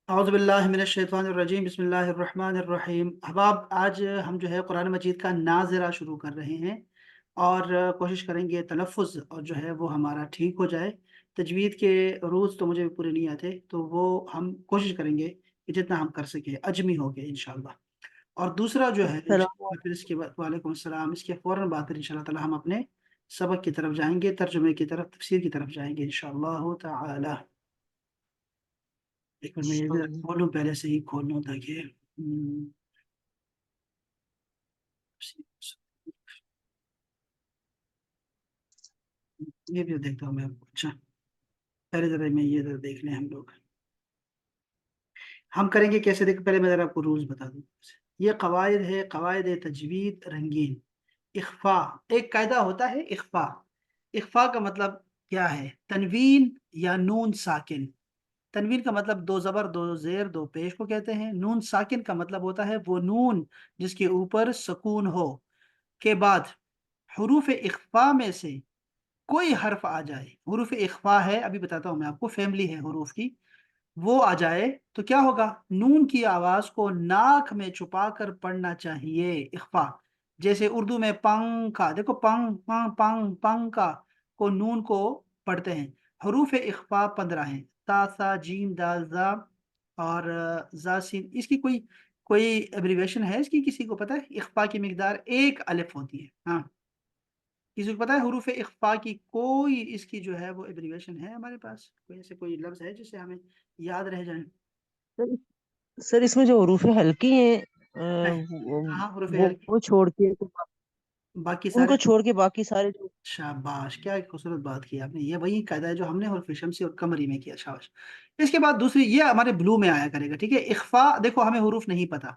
اعوذ باللہ من الشیطان الرجیم بسم اللہ الرحمن الرحیم احباب، آج ہم جو ہے قرآن مجید کا ناظرہ شروع کر رہے ہیں اور کوشش کریں گے تلفظ اور جو ہے وہ ہمارا ٹھیک ہو جائے۔ تجوید کے رولز تو مجھے پورے نہیں آتے، تو وہ ہم کوشش کریں گے کہ جتنا ہم کر سکیں اجمی ہو گئے انشاءاللہ۔ اور دوسرا جو ہے السلام پھر اس کے بعد وعلیکم السلام، اس کے فوراً بعد پھر انشاءاللہ تعالی ہم اپنے سبق کی طرف جائیں گے، ترجمے کی طرف، تفسیر کی طرف جائیں گے انشاءاللہ تعالی۔ ایک منٹ میں یہ بھی علیکم۔ کھولوں، پہلے سے ہی کھول لوں تاکہ یہ بھی دیکھتا ہوں میں آپ کو۔ اچھا، پہلے ذرا میں یہ ذرا دیکھ لیں ہم لوگ۔ ہم کریں گے کیسے، دیکھ پہلے میں ذرا آپ کو رولز بتا دوں۔ یہ قواعد ہے، قواعد تجوید رنگین۔ اخفا، ایک قاعدہ ہوتا ہے اخفا۔ اخفا کا مطلب کیا ہے؟ تنوین یا نون ساکن۔ تنوین کا مطلب دو زبر، دو زیر، دو پیش کو کہتے ہیں۔ نون ساکن کا مطلب ہوتا ہے وہ نون جس کے اوپر سکون ہو کے بعد حروف اخفا میں سے کوئی حرف آ جائے۔ حروف اخفا ہے، ابھی بتاتا ہوں میں آپ کو، فیملی ہے حروف کی، وہ آ جائے تو کیا ہوگا؟ نون کی آواز کو ناک میں چھپا کر پڑھنا چاہیے، اخفا۔ جیسے اردو میں پنکھا، دیکھو پنگ پنگ پنگ پنکھا کو نون کو پڑھتے ہیں۔ حروف اخفا 15 ہیں، تا سا جیم دال زا اور زا سین۔ اس کی کوئی ایبریویشن ہے اس کی؟ کسی کو پتہ ہے؟ اخفا کی مقدار 1 الف ہوتی ہے۔ ہاں، کسی کو پتا ہے حروف اخفا کی کوئی اس کی جو ہے وہ ایبریویشن ہے ہمارے پاس؟ کوئی ایسے کوئی لفظ ہے جسے ہمیں یاد رہ جائیں؟ سر اس میں جو حروف ہلکی ہیں نہیں، ہاں حروف ہلکی، وہ چھوڑ کے باقی ان سارے۔ کو چھوڑ کے باقی سارے جو شاباش، کیا ایک خوبصورت بات کی آپ نے، یہ وہی قاعدہ ہے جو ہم نے حروف شمسی اور قمری میں کیا۔ شاباش۔ اس کے بعد دوسری یہ ہمارے بلو میں آیا کرے گا، ٹھیک ہے؟ اخفا، دیکھو ہمیں حروف نہیں پتا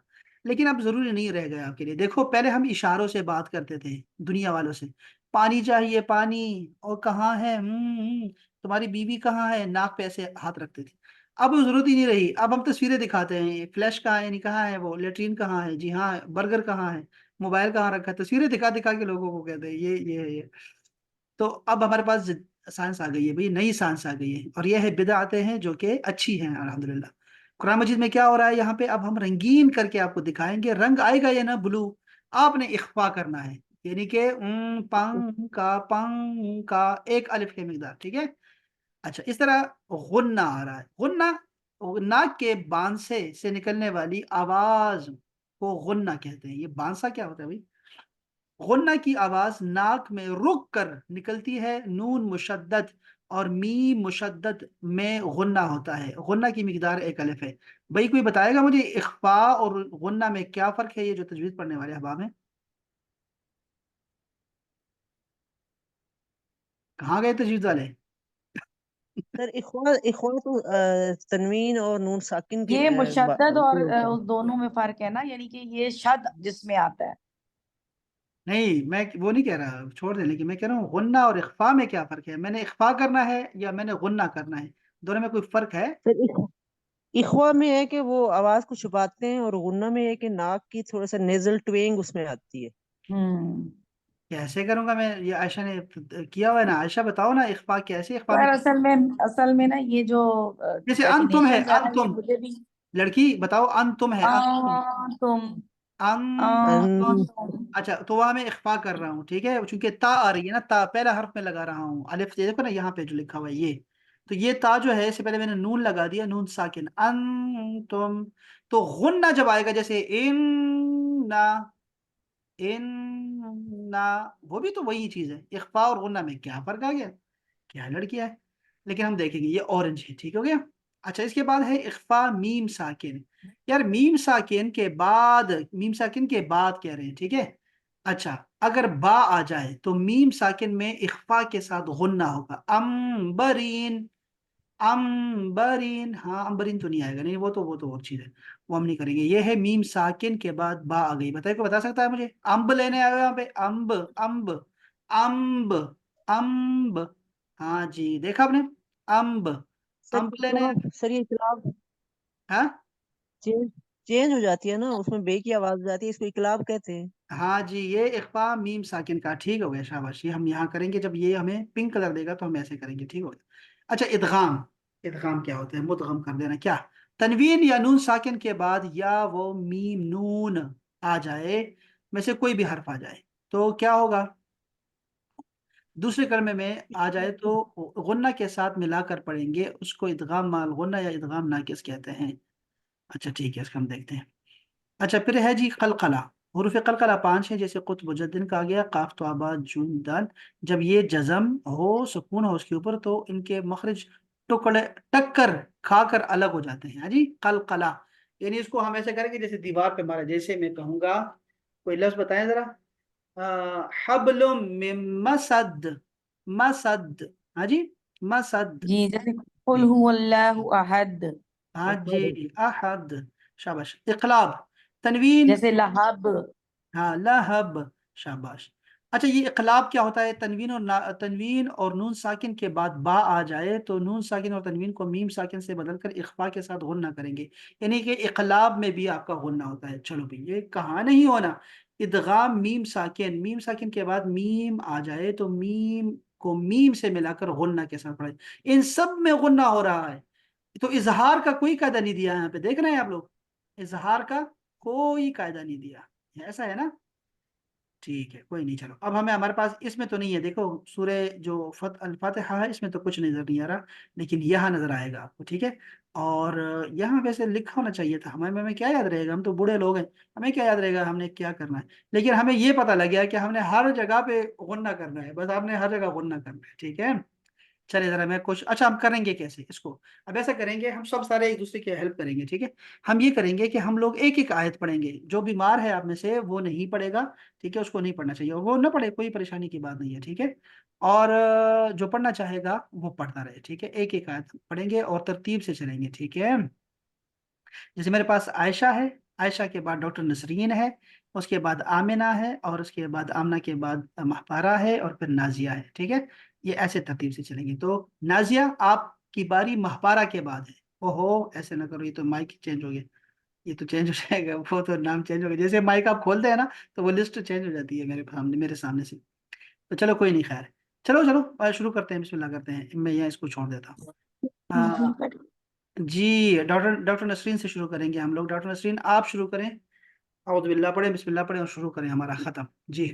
لیکن اب ضروری نہیں رہ گیا آپ کے لیے۔ دیکھو پہلے ہم اشاروں سے بات کرتے تھے دنیا والوں سے، پانی چاہیے پانی، اور کہاں ہے تمہاری بیوی کہاں ہے، ناک پہ ایسے ہاتھ رکھتے تھے۔ اب وہ ضرورت ہی نہیں رہی، اب ہم تصویریں دکھاتے ہیں، فلیش کہاں ہے، یعنی کہاں ہے وہ، لیٹرین کہاں ہے، جی ہاں، برگر کہاں ہے، موبائل کہاں رکھا ہے، تصویریں دکھا دکھا کے لوگوں کو کہتے ہیں یہ۔ تو اب ہمارے پاس سائنس آ گئی ہے بھائی، نئی سائنس آ گئی ہے، اور یہ ہے بدعتیں ہیں جو کہ اچھی ہیں الحمدللہ۔ قرآن مجید میں کیا ہو رہا ہے یہاں پہ؟ اب ہم رنگین کر کے آپ کو دکھائیں گے، رنگ آئے گا یا نا بلو، آپ نے اخفا کرنا ہے، یعنی کہ پنگ کا 1 الف کی مقدار، ٹھیک ہے؟ اچھا، اس طرح غنہ آ رہا ہے، غنہ ناک کے بانسے سے نکلنے والی آواز کو غنہ کہتے ہیں۔ یہ بانسا کیا ہوتا ہے بھائی؟ غنہ کی آواز ناک میں رک کر نکلتی ہے، نون مشدد اور میم مشدد میں غنہ ہوتا ہے۔ غنہ کی مقدار 1 الف ہے۔ بھائی کوئی بتائے گا مجھے اخفا اور غنہ میں کیا فرق ہے؟ یہ جو تجوید پڑھنے والے احباب ہیں، کہاں گئے تجوید والے؟ سر اخوا تو تنوین اور نون ساکن کے یہ مشدد اور کے اوپر اس دونوں میں فرق ہے نا، یعنی کہ یہ شد جس میں آتا ہے۔ نہیں، میں وہ نہیں کہہ رہا، چھوڑ دیں، لیکن میں کہہ رہا ہوں غنہ اور اخفا میں کیا فرق ہے؟ میں نے اخفا کرنا ہے یا میں نے غنہ کرنا ہے؟ دونوں میں کوئی فرق ہے؟ سر اخوا میں ہے کہ وہ آواز کو چھپاتے ہیں، اور غنہ میں ہے کہ ناک کی تھوڑا سا نیزل ٹوینگ اس میں آتی ہے۔ کیسے کروں گا میں؟ یہ عائشہ نے کیا ہوا ہے نا، عائشہ بتاؤ نا، اخفا کیسے، اخفا میں پر اصل میں نا یہ جو جیسے ان تم ہے، ڈیفینیشن ہے نا، ان یہ تم، مجھے بھی لڑکی بتاؤ، ان تم ہے، تم ان، تم اچھا تو وہاں میں اخفا کر رہا ہوں، ٹھیک ہے؟ چونکہ تا آ رہی ہے نا، تا پہلا حرف میں لگا رہا ہوں، الف، یہ دیکھو نا یہاں پہ جو لکھا ہوا ہے یہ، تو یہ تا جو ہے اس سے پہلے میں نے نون لگا دیا، نون ساکن، ان تم۔ تو غنہ جب آئے گا، جیسے ان، وہ بھی تو وہی چیز ہے، اخفا اور غنہ میں کیا فرق آ گیا؟ کیا لڑکیاں ہے؟ لیکن ہم دیکھیں گے، یہ اورنج ہے، ٹھیک ہو گیا؟ اچھا، اس کے بعد ہے اخفا میم ساکن۔ یار میم ساکن کے بعد، میم ساکن کے بعد کہہ رہے ہیں، ٹھیک ہے؟ اچھا، اگر با آ جائے تو میم ساکن میں اخفا کے ساتھ غنہ ہوگا، امبرین، امبرین، ہاں امبرین تو نہیں آئے گا، نہیں وہ تو اور چیز ہے، وہ ہم نہیں کریں گے۔ یہ ہے میم ساکن کے بعد با آ گئی، بتائے، کوئی بتا سکتا ہے مجھے؟ امب لینے آئے ہو یہاں پہ، امب، امب، امب، امب، ہاں جی، دیکھا آپ نے، امب، سر امب لینے، یہ اقلاب ہاں چینج چینج ہو جاتی ہے نا، اس میں بے کی آواز ہو جاتی ہے، اس کو اقلاب کہتے ہیں۔ ہاں جی، یہ اخفا میم ساکن کا، ٹھیک ہو گیا، شاباش، یہ ہم یہاں کریں گے، جب یہ ہمیں پنک کلر دے گا تو ہم ایسے کریں گے، ٹھیک ہو گیا؟ اچھا، ادغام، ادغام کیا ہوتا ہے؟ مدغم کر دینا، کیا تنوین یا نون ساکن کے بعد یا وہ میم نون آ جائے میں سے کوئی بھی حرف آ جائے تو کیا ہوگا؟ دوسرے کلمے میں آ جائے تو غنہ کے ساتھ ملا کر پڑھیں گے، اس کو ادغام مال غنہ یا ادغام ناقص کہتے ہیں۔ اچھا ٹھیک ہے، اس کا ہم دیکھتے ہیں۔ اچھا پھر ہے جی قلقلہ۔ حروف قلقلہ 5 ہیں، جیسے قطب جدن کہا گیا، قاف تو آباد جون دال۔ جب یہ جزم ہو، سکون ہو اس کے اوپر، تو ان کے مخرج ٹکڑے ٹکر کھا کر الگ ہو جاتے ہیں۔ ہاں جی، قلقلہ یعنی اس کو ہم ایسے کریں گے جیسے دیوار پہ مارا، جیسے میں کہوں گا کوئی لفظ بتائیں ذرا، حبل من مسد، مسد، ہاں جی مسد، جی جیسے قل هو اللہ احد، ہاں جی احد، شاباش۔ اقلاب، تنوین، جیسے لہب، ہاں لہب، شاباش۔ اچھا یہ اقلاب کیا ہوتا ہے؟ تنوین اور نون ساکن کے بعد با آ جائے تو نون ساکن اور تنوین کو میم ساکن سے بدل کر اخفا کے ساتھ غنہ کریں گے، یعنی کہ اقلاب میں بھی آپ کا غنہ ہوتا ہے۔ چلو بھئی یہ کہاں نہیں ہونا، ادغام میم ساکن، میم ساکن کے بعد میم آ جائے تو میم کو میم سے ملا کر غنہ کے ساتھ پڑھیں، ان سب میں غنہ ہو رہا ہے۔ تو اظہار کا کوئی قاعدہ نہیں دیا یہاں پہ، دیکھ رہے ہیں آپ لوگ، اظہار کا کوئی قاعدہ نہیں دیا، ایسا ہے نا؟ ٹھیک ہے کوئی نہیں، چلو اب ہمارے پاس اس میں تو نہیں ہے، دیکھو سورہ جو الفاتحہ ہے اس میں تو کچھ نظر نہیں آ رہا، لیکن یہاں نظر آئے گا آپ کو، ٹھیک ہے؟ اور یہاں ویسے لکھا ہونا چاہیے تھا، ہمیں کیا یاد رہے گا، ہم تو بوڑھے لوگ ہیں، ہمیں کیا یاد رہے گا ہم نے کیا کرنا ہے، لیکن ہمیں یہ پتہ لگ گیا کہ ہم نے ہر جگہ پہ غنہ کرنا ہے، بس آپ نے ہر جگہ غنہ کرنا ہے، ٹھیک ہے؟ چلے ذرا میں کچھ، اچھا ہم کریں گے کیسے اس کو، اب ایسا کریں گے ہم سب سارے ایک دوسرے کی ہیلپ کریں گے، ٹھیک ہے؟ ہم یہ کریں گے کہ ہم لوگ ایک ایک آیت پڑھیں گے، جو بیمار ہے آپ میں سے وہ نہیں پڑھے گا، ٹھیک ہے؟ اس کو نہیں پڑھنا چاہیے، وہ نہ پڑھے، کوئی پریشانی کی بات نہیں ہے، ٹھیک ہے؟ اور جو پڑھنا چاہے گا وہ پڑھتا رہے، ٹھیک ہے؟ ایک ایک آیت پڑھیں گے اور ترتیب سے چلیں گے، ٹھیک ہے؟ جیسے میرے پاس عائشہ ہے، عائشہ کے بعد ڈاکٹر نسرین ہے، اس کے بعد آمنہ ہے، اور اس کے بعد آمنہ کے بعد مہپارہ ہے، اور پھر نازیہ ہے، ٹھیک ہے؟ یہ ایسے ترتیب سے چلیں گے۔ تو نازیہ آپ کی باری مہپارہ کے بعد ہے۔ اوہو ایسے نہ کرو، یہ تو مائک چینج ہو گیا، یہ تو چینج ہو جائے گا، وہ تو نام چینج ہو گیا، جیسے مائک آپ کھولتے ہیں نا تو وہ لسٹ چینج ہو جاتی ہے میرے سامنے سے، تو چلو کوئی نہیں، خیر چلو شروع کرتے ہیں، بسم اللہ کرتے ہیں، میں یہاں اس کو چھوڑ دیتا ہوں۔ جی ڈاکٹر نسرین سے شروع کریں گے ہم لوگ، ڈاکٹر نسرین آپ شروع کریں، اعوذ باللہ پڑھیں، بسم اللہ پڑھیں اور شروع کریں ہمارا ختم۔ جی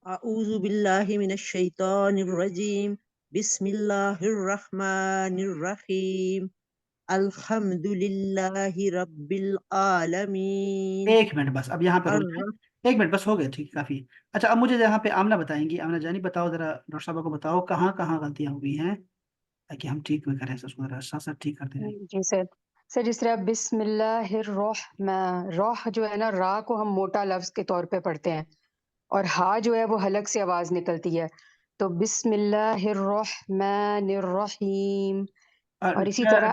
اعوذ باللہ من الشیطان الرجیم، بسم اللہ الرحمن الرحیم، الحمد للہ رب العالمین، ایک منٹ بس، اب یہاں پہ رک جائیں، الرحمن۔ ایک منٹ بس، ہو گیا، ٹھیک کافی۔ اچھا اب مجھے یہاں پہ آمنہ بتائیں گی، آمنہ جانی بتاؤ ذرا، ڈاکٹر صاحبہ کو بتاؤ کہاں کہاں غلطیاں ہوئی ہیں تاکہ ہم ٹھیک میں کریں، ساتھ ساتھ ٹھیک کرتے رہیں۔ جی سر جس طرح بسم اللہ الرحمن، روح جو ہے نا، را کو ہم موٹا لفظ کے طور پہ پڑھتے ہیں، اور ہا جو ہے وہ حلق سے آواز نکلتی ہے، تو بسم اللہ الرحمن الرحیم، اور اسی طرح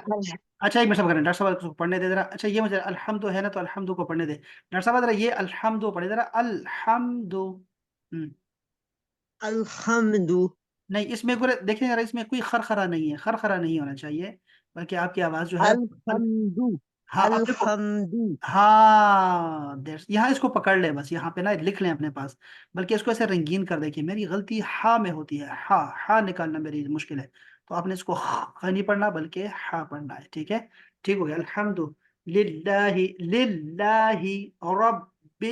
اچھا ایک منٹ صبر کریں، ڈاکٹر صاحب کو پڑھنے دے ذرا، اچھا یہ مجھے الحمد ہے نا تو الحمد کو پڑھنے دے، ڈاکٹر صاحب ذرا یہ الحمد پڑھے ذرا، الحمد الحمد، نہیں اس میں دیکھیں ذرا، اس میں کوئی خرخرا نہیں ہے، خرخرا نہیں ہونا چاہیے، بلکہ آپ کی آواز جو ہے الحمد، ہاں اب دیکھو، الحمد، ہاں یہاں اس کو پکڑ لے، بس یہاں پہ نا لکھ لیں اپنے پاس، بلکہ اس کو ایسے رنگین کر دے کہ میری غلطی ہا میں ہوتی ہے، ہا نکالنا میری مشکل ہے، تو آپ نے اس کو خ نہیں پڑھنا بلکہ ہا پڑھنا ہے، ٹھیک ہے؟ ٹھیک ہو گیا، الحمد للہ، للہ رب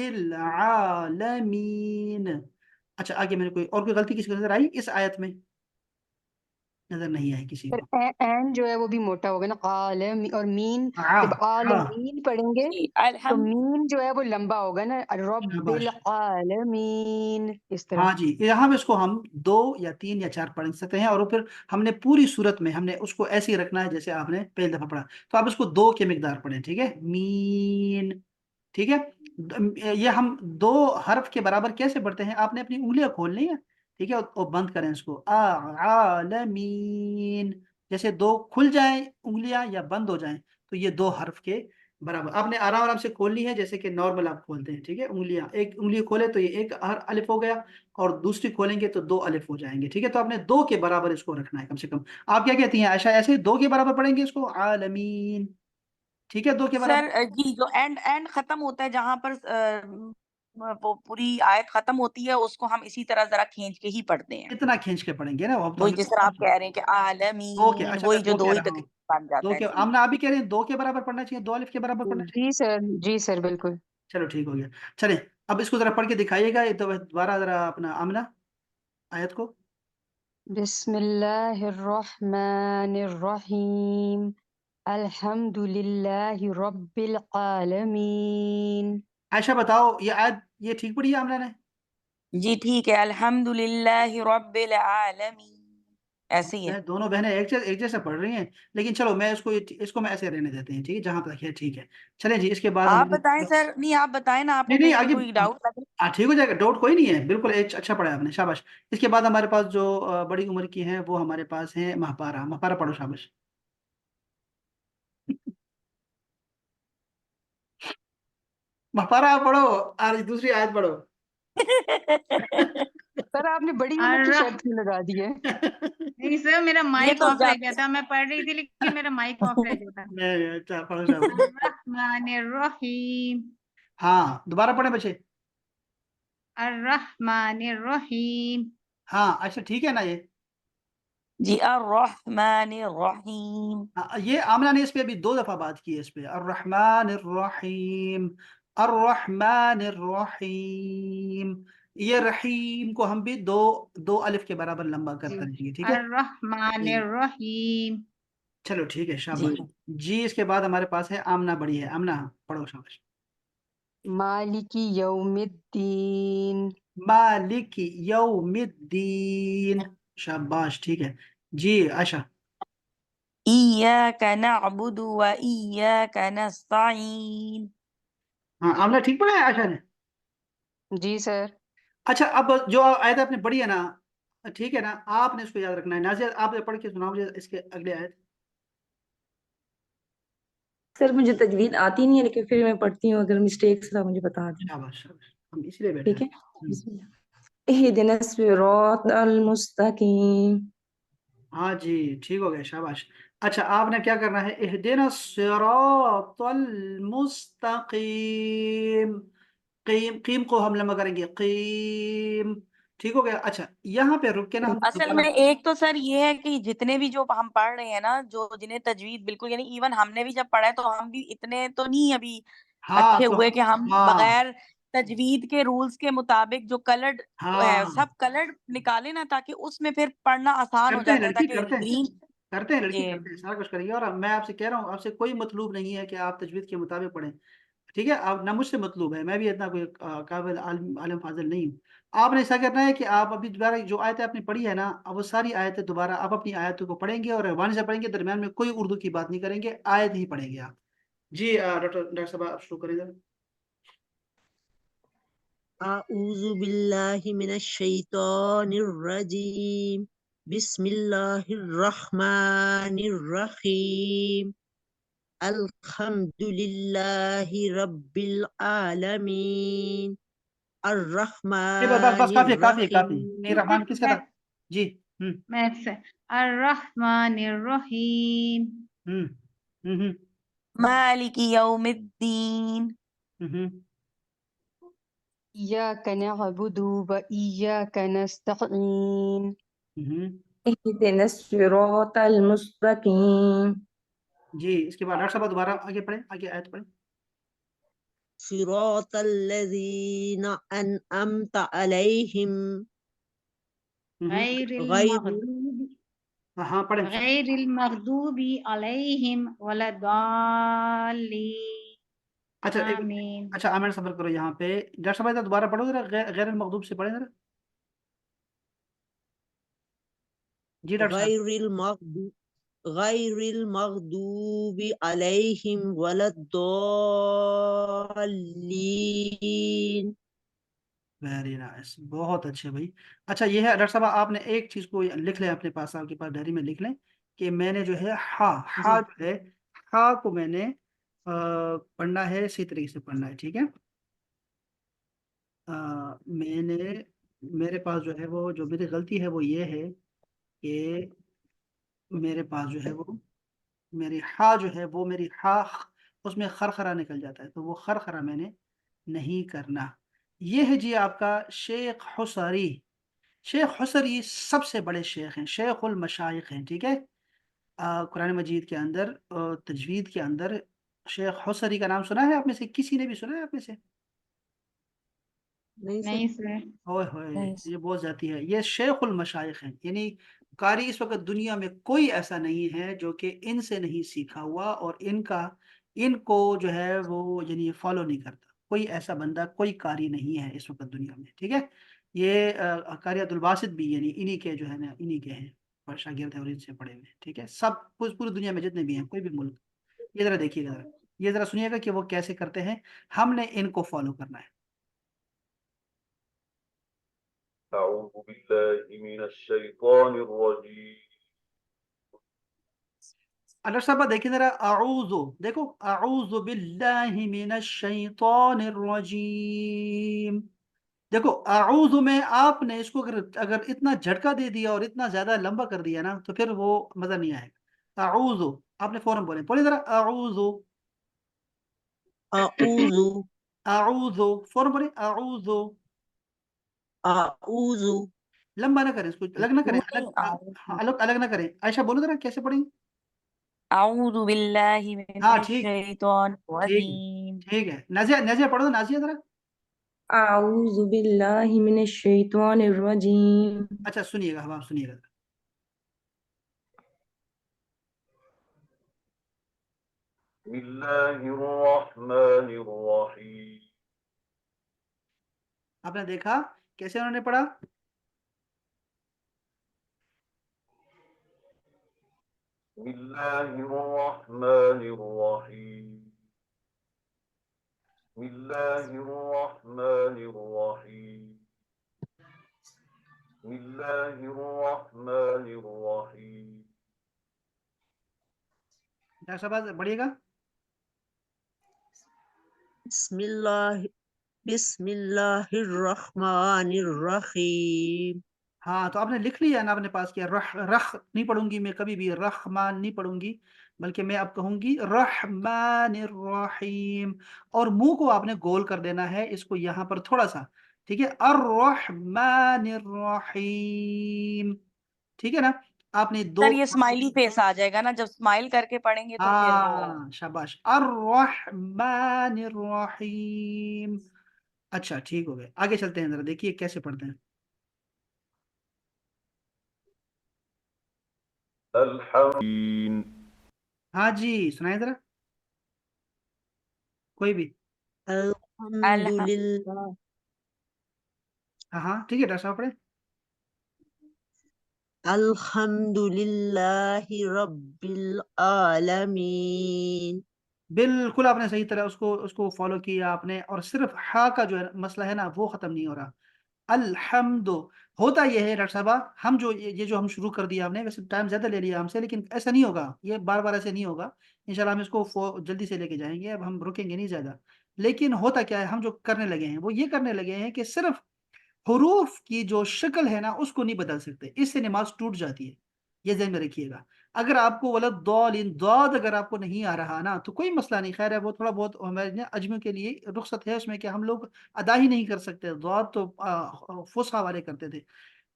العالمین۔ اچھا آگے میں نے کوئی غلطی کسی کو نظر آئی اس آیت میں؟ نظر نہیں آئی کسی کو؟ این جو ہے وہ بھی موٹا ہوگا نا، عالم، اور مین ہاں جب عالمین پڑھیں گے جی تو الحمد، مین جو ہے وہ لمبا ہوگا نا، رب شاباش، العالمین، اس طرح۔ ہاں جی، یہاں پہ اس کو ہم 2 یا 3 یا 4 پڑھ سکتے ہیں، اور پھر ہم نے پوری صورت میں ہم نے اس کو ایسے ہی رکھنا ہے جیسے آپ نے پہلی دفعہ پڑھا، تو آپ اس کو 2 کے مقدار پڑھیں، ٹھیک ہے؟ مین، ٹھیک ہے؟ یہ ہم 2 حرف کے برابر کیسے پڑھتے ہیں، آپ نے اپنی انگلیاں کھولنی ہے، ٹھیک ہے؟ اور بند کریں اس کو، عالمین، جیسے 2 کھل جائیں انگلیاں یا بند ہو جائیں تو یہ 2 حرف کے برابر آپ نے آرام آرام سے کھولنی ہے، جیسے کہ نارمل آپ کھولتے ہیں، ٹھیک ہے؟ انگلیاں، ایک انگلی کھولے تو یہ ایک الف ہو گیا، اور دوسری کھولیں گے تو 2 الف ہو جائیں گے، ٹھیک ہے؟ تو آپ نے 2 کے برابر اس کو رکھنا ہے کم سے کم۔ آپ کیا کہتی ہیں عائشہ، ایسے 2 کے برابر پڑھیں گے اس کو، عالمین، ٹھیک ہے؟ 2 کے برابر، سر جی جو اینڈ ختم ہوتا ہے جہاں پر وہ پوری آیت ختم ہوتی ہے اس کو ہم اسی طرح ذرا کھینچ کے ہی پڑھتے ہیں، اتنا کھینچ کے پڑھیں گے نا، اب تو وہی ہمیں جس طرح آپ کہہ رہے ہیں کہ اوکے، عالمین، اچھا میں وہی جو 2 دو کہہ ہی رہا ہوں، تکلیف بن جاتا 2 ہے کے جی۔ آمنہ آپ بھی کہہ رہے ہیں 2 کے برابر پڑھنا چاہیے، 2 الف کے برابر پڑھنا چاہیے، جی سر بالکل۔ چلو ٹھیک ہو گیا۔ چلیں اب اس کو ذرا پڑھ کے دکھائیے گا، یہ تو دوبارہ ذرا اپنا آمنہ آیت کو۔ بسم اللہ الرحمن الرحیم الحمد للہ رب العالمین۔ عائشہ بتاؤ یہ آیت یہ ٹھیک پڑھی ہے آمنہ نے؟ جی ٹھیک ہے، الحمد للہ رب العالمین، ایسے ہی ہے۔ دونوں بہنیں ایک جیسا پڑھ رہی ہیں، لیکن چلو میں اس کو میں ایسے رہنے دیتے ہیں، ٹھیک ہے، جہاں تک ہے ٹھیک ہے۔ چلیں جی، اس کے بعد آپ ہم بتائیں سر، نہیں آپ بتائیں نا، آپ کو نہیں نہیں کہیں پہ آگے کوئی ڈاؤٹ لگے؟ ٹھیک ہو جائے گا، ڈاؤٹ کوئی نہیں ہے، بالکل اچھا پڑھا ہے آپ نے، شاباش۔ اس کے بعد ہمارے پاس جو بڑی عمر کی ہیں وہ ہمارے پاس ہیں مہپارہ، مہپارہ پڑھو شاباش۔ مہپارہ آپ پڑھو اور دوسری آیت پڑھو۔ سر آپ نے بڑی عمر کی شرط کیوں لگا دی ہے؟ نہیں سر، میرا یہ مائک تو آف رہ گیا تھا، میں پڑھ رہی تھی لیکن میرا مائک آف رہ گیا تھا۔ اچھا پڑھو شاباش۔ الرحمن الرحیم، ہاں دوبارہ پڑھیں بچے۔ الرحمن الرحیم، ہاں اچھا ٹھیک ہے نا یہ؟ جی الرحمن الرحیم، یہ آمنہ نے اس پہ ابھی 2 دفعہ بات کی ہے، اس پہ الرحمن الرحیم، الرحمن الرحیم، یہ رحیم کو ہم بھی دو الف کے برابر لمبا جی کرتے رہیے، ٹھیک ہے الرحمن جی۔ الرحیم، چلو ٹھیک ہے جی شاباش جی۔ اس کے بعد ہمارے پاس ہے آمنہ بڑی ہے، آمنہ پڑھو شاباش۔ مالک یوم الدین، مالک یوم الدین، شاباش ٹھیک ہے جی۔ عائشہ ایاک نعبد و ایاک نستعین۔ ہاں آمنہ ٹھیک پڑھا ہے عائشہ نے؟ جی سر۔ اچھا اب جو آیت آپ نے پڑھی ہے نا، ٹھیک ہے نا، آپ نے اس کو یاد رکھنا ہے۔ نازیہ آپ پڑھ کے سناؤ مجھے اس کے اگلے آیت۔ سر مجھے تجوید آتی نہیں ہے لیکن پھر میں پڑھتی ہوں، اگر مسٹیک سے مجھے بتا دیں، شاباش شاباش، ہم اسی لیے بیٹھے ٹھیک ہیں۔ ہے؟ بسم اللہ۔ اہدنا الصراط المستقیم۔ ہاں جی ٹھیک ہو گیا شاباش۔ اچھا آپ نے کیا کرنا ہے، اہدنا الصراط المستقیم، قیم کو ہم لمبا کریں گے، قیم، ٹھیک ہو گیا۔ اچھا یہاں پہ رک کے نا ہم اصل دوبارہ میں ایک تو سر یہ ہے کہ جتنے بھی جو ہم پڑھ رہے ہیں نا، جنہیں تجوید بالکل، یعنی ایون ہم نے بھی جب پڑھا ہے تو ہم بھی اتنے تو نہیں ابھی ہاں اچھے تو ہوئے کہ ہم ہاں بغیر تجوید کے رولز کے مطابق جو کلرڈ ہے ہاں سب کلرڈ نکالے نا، تاکہ اس میں پھر پڑھنا آسان ہو کرتے ہیں جاتا ہے، لڑکی، تاکہ کرتے ہیں گرین کرتے ہیں لڑکی، جی کرتے ہیں سارا کچھ کریں گے۔ اور میں آپ سے کہہ رہا ہوں، آپ سے کوئی مطلوب نہیں ہے کہ آپ تجوید کے مطابق پڑھیں، ٹھیک ہے، آپ نہ مجھ سے مطلوب ہے، میں بھی اتنا کوئی قابل عالم فاضل نہیں ہوں۔ آپ نے ایسا کرنا ہے کہ آپ ابھی دوبارہ جو آیتیں آپ نے پڑھی ہے نا، اب وہ ساری آیتیں دوبارہ آپ اپنی آیتوں کو پڑھیں گے اور روان سے پڑھیں گے، درمیان میں کوئی اردو کی بات نہیں کریں گے، آیت ہی پڑھیں گے آپ۔ جی ڈاکٹر صاحب آپ شروع کریں ذرا۔ اعوذ باللہ من الشیطان الرجیم، بسم اللہ الرحمن الرحیم، الحمد للہ رب العالمین، نہیں بس الرحمن بس کافی ہے، کافی ہے، کافی ہے۔ نہیں الرحیم۔ رحمان کس کا تھا؟ جی میں سے الرحمن الرحیم، ہوں ہوں مالک یوم الدین، ہوں ایاک نعبد و ایاک نستعین۔ ہوں اہدنا الصراط المستقیم۔ جی۔ اس کے بعد ڈاکٹر صاحب دوبارہ آگے پڑھیں، آگے آیت پڑھیں۔ صراط الذین انعمت علیہم غیر غیر المغضوب ہاں پڑھیں۔ غیر المغضوب علیہم ولا الضالین، اچھا آمین۔ اچھا آمین صبر کرو یہاں پہ، ڈاکٹر صاحب ادھر دوبارہ پڑھو ذرا، غیر المغضوب سے پڑھیں ذرا۔ جی ڈاکٹر صاحب۔ غیر المغضوب علیہم ولا الضالین۔ ویری نائس، بہت اچھے بھائی۔ اچھا یہ ہے ڈاکٹر صاحب، آپ نے ایک چیز کو لکھ لیں اپنے پاس، آپ کے پاس ڈائری میں لکھ لیں کہ میں نے جو ہے ہا جو ہے، ہا کو میں نے پڑھنا ہے، اسی طریقے سے پڑھنا ہے، ٹھیک ہے۔ میں نے میرے پاس جو ہے وہ، جو میری غلطی ہے وہ یہ ہے کہ میرے پاس جو ہے وہ میری ہا جو ہے وہ، میری ہا اس میں خرخرا نکل جاتا ہے، تو وہ خرخرا میں نے نہیں کرنا، یہ ہے جی آپ کا شیخ حصری. شیخ حصری سب سے بڑے شیخ ہیں، شیخ المشائخ ہیں، ٹھیک ہے. قرآن مجید کے اندر تجوید کے اندر شیخ حصری کا نام سنا ہے آپ میں سے؟ کسی نے بھی سنا ہے آپ میں سے؟ نہیں نہیں سر. سر. اوئے ہوئے، نہیں یہ بہت زیادتی ہے. یہ شیخ المشائخ ہیں، یعنی قاری اس وقت دنیا میں کوئی ایسا نہیں ہے جو کہ ان سے نہیں سیکھا ہوا اور ان کو جو ہے وہ یعنی فالو نہیں کرتا. کوئی ایسا بندہ، کوئی قاری نہیں ہے اس وقت دنیا میں، ٹھیک ہے. یہ قاری عبد الباسط بھی یعنی انہی کے جو ہے نا، انہی کے ہیں اور شاگرد ہیں اور ان سے پڑھے ہوئے ہیں، ٹھیک ہے. سب کچھ پوری دنیا میں جتنے بھی ہیں، کوئی بھی ملک. یہ ذرا دیکھیے گا، یہ ذرا سنیے گا کہ وہ کیسے کرتے ہیں. ہم نے ان کو فالو کرنا ہے. أعوذ بالله من الشيطان الرجيم. ڈاکٹر صاحبہ دیکھیں ذرا، اعوذ، دیکھو، اعوذ باللہ من الشیطان الرجیم. دیکھو اعوذ میں آپ نے اس کو اگر اتنا جھٹکا دے دیا اور اتنا زیادہ لمبا کر دیا نا تو پھر وہ مزہ نہیں آئے گا. اعوذ آپ نے فوراً بولے ذرا، اعوذ، اعوذ اعوذ، فوراً بولے اعوذ. اعوذ لمبا نہ کریں اس کو، الگ نہ کریں، نہیں، الگ نہ کریں. عائشہ بولو ذرا کیسے پڑھیں گے. اعوذ باللہ من ہاں ٹھیک، الشیطان ٹھیک الرجیم. ٹھیک ہے. نازیہ پڑھو، نازیہ ذرا. أعوذ بالله من الشيطان الرجيم. اچھا سنیے گا، ہم آپ سنیے گا. بسم الله الرحمن الرحيم. آپ نے دیکھا کیسے انہوں نے پڑھا. بسم الله الرحمن الرحيم. بسم الله الرحمن الرحيم. بسم الله الرحمن الرحيم. ڈاکٹر صاحب بڑھیے گا. بسم اللہ الرحمن الرحیم. ہاں تو آپ نے لکھ لیا نا اپنے پاس کیا، رخ نہیں پڑھوں گی میں کبھی بھی، رحمان نہیں پڑھوں گی، بلکہ میں اب کہوں گی رحمان الرحیم. اور منہ کو آپ نے گول کر دینا ہے، اس کو یہاں پر تھوڑا سا، ٹھیک ہے. الرحمن الرحیم، ٹھیک ہے نا. آپ نے دو، سر یہ اسمائلی فیس آ جائے گا نا، جب اسمائل کر کے پڑھیں گے تو پھر وہ ہاں شاباش، الرحمن الرحیم. اچھا ٹھیک ہو گئے، آگے چلتے ہیں، ذرا دیکھیے کیسے پڑھتے ہیں. الحمد. ہاں جی سنائیں ذرا کوئی بھی. الحمد للہ. ہاں ہاں ٹھیک ہے ڈاکٹر صاحب پڑھیں. الحمد للہ رب العالمین. بالکل آپ نے صحیح طرح اس کو فالو کیا آپ نے. اور صرف ہا کا جو ہے مسئلہ ہے نا وہ ختم نہیں ہو رہا. الحمد ہوتا یہ ہے ڈاکٹر صاحبہ، ہم جو یہ جو ہم شروع کر دیا ہم نے، ویسے ٹائم زیادہ لے لیا ہم سے، لیکن ایسا نہیں ہوگا، یہ بار بار ایسے نہیں ہوگا. انشاءاللہ ہم اس کو جلدی سے لے کے جائیں گے، اب ہم رکیں گے نہیں زیادہ. لیکن ہوتا کیا ہے، ہم جو کرنے لگے ہیں وہ یہ کرنے لگے ہیں کہ صرف حروف کی جو شکل ہے نا اس کو نہیں بدل سکتے، اس سے نماز ٹوٹ جاتی ہے. یہ ذہن میں رکھیے گا. اگر آپ کو ولد ضاد اگر آپ کو نہیں آ رہا نا تو کوئی مسئلہ نہیں، خیر ہے، وہ تھوڑا بہت ہمارے اجمیوں کے لیے رخصت ہے اس میں کہ ہم لوگ ادا ہی نہیں کر سکتے. ضاد تو فصحا والے کرتے تھے.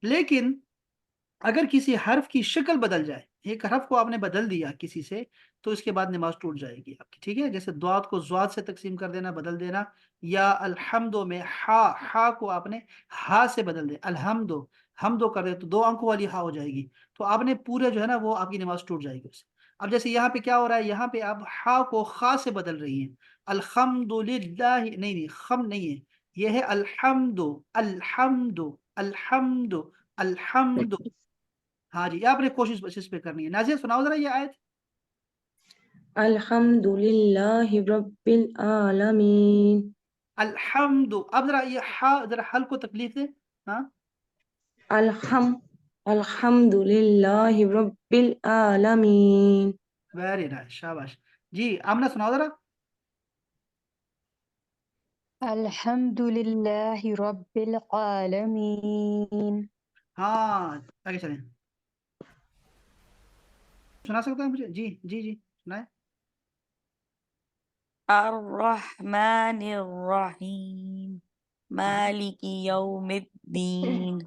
لیکن اگر کسی حرف کی شکل بدل جائے، ایک حرف کو آپ نے بدل دیا کسی سے، تو اس کے بعد نماز ٹوٹ جائے گی آپ کی، ٹھیک ہے. جیسے دعات کو زواد سے تقسیم کر دینا، بدل دینا، یا الحمدو میں ہا کو آپ نے ہا سے بدل دے، حمدو کر دے تو 2 آنکھوں والی ہا ہو جائے گی، تو آپ نے پورے جو ہے نا وہ آپ کی نماز ٹوٹ جائے گی اس سے. اب جیسے یہاں پہ کیا ہو رہا ہے، یہاں پہ آپ ہا کو خا سے بدل رہی ہیں. الحمد للہ نہیں خم نہیں ہے، یہ ہے الحمد الحمد الحمد الحمد. ہاں جی، آپ نے کوشش اس پہ کرنی ہے. نازیہ سناؤ ذرا یہ آیت. الحمد للہ رب العالمین. الحمد، اب ذرا یہ ذرا حل کو تکلیف دے. ہاں الحمد للہ رب العالمین. ویری نائس، شاباش. جی آمنہ سناؤ ذرا. الحمد للہ رب العالمین. ہاں آگے چلیں. سنا سکتے ہیں مجھے؟ جی جی جی سنائیں. الرحمن الرحیم. مالک یوم الدین.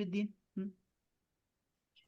الدین.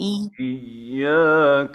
إياك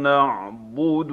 نعبد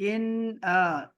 ان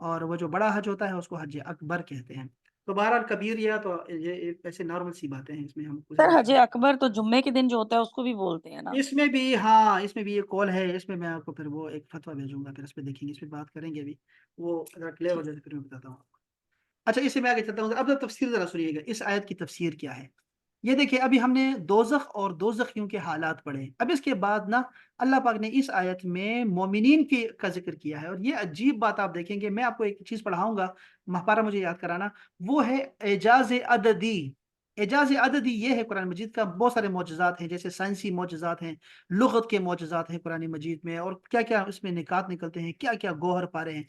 اور وہ جو بڑا حج ہوتا ہے اس کو حج اکبر کہتے ہیں. تو بہرحال کبیر یا تو یہ ایسے نارمل سی باتیں ہیں، اس میں ہم کچھ سر حج اکبر تو جمعے کے دن جو ہوتا ہے اس کو بھی بولتے ہیں نا؟ اس میں بھی، ہاں اس میں بھی یہ کال ہے، اس میں میں آپ کو پھر وہ ایک فتویٰ بھیجوں گا، پھر اس پہ دیکھیں گے، اس پہ بات کریں گے ابھی، وہ ذرا کلیئر ہو جائے تو پھر میں بتاتا ہوں. اچھا اس سے میں آگے چلتا ہوں. اب تفسیر ذرا سنیے گا، اس آیت کی تفسیر کیا ہے. یہ دیکھیں ابھی ہم نے دوزخ اور دوزخیوں کے حالات پڑھے. اب اس کے بعد نا اللہ پاک نے اس آیت میں مومنین کا ذکر کیا ہے. اور یہ عجیب بات آپ دیکھیں گے، میں آپ کو ایک چیز پڑھاؤں گا، مہپارہ مجھے یاد کرانا، وہ ہے اعجاز عددی. اعجاز عددی یہ ہے قرآن مجید کا. بہت سارے معجزات ہیں، جیسے سائنسی معجزات ہیں، لغت کے معجزات ہیں قرآن مجید میں، اور کیا کیا اس میں نکات نکلتے ہیں، کیا کیا گوہر پارے ہیں.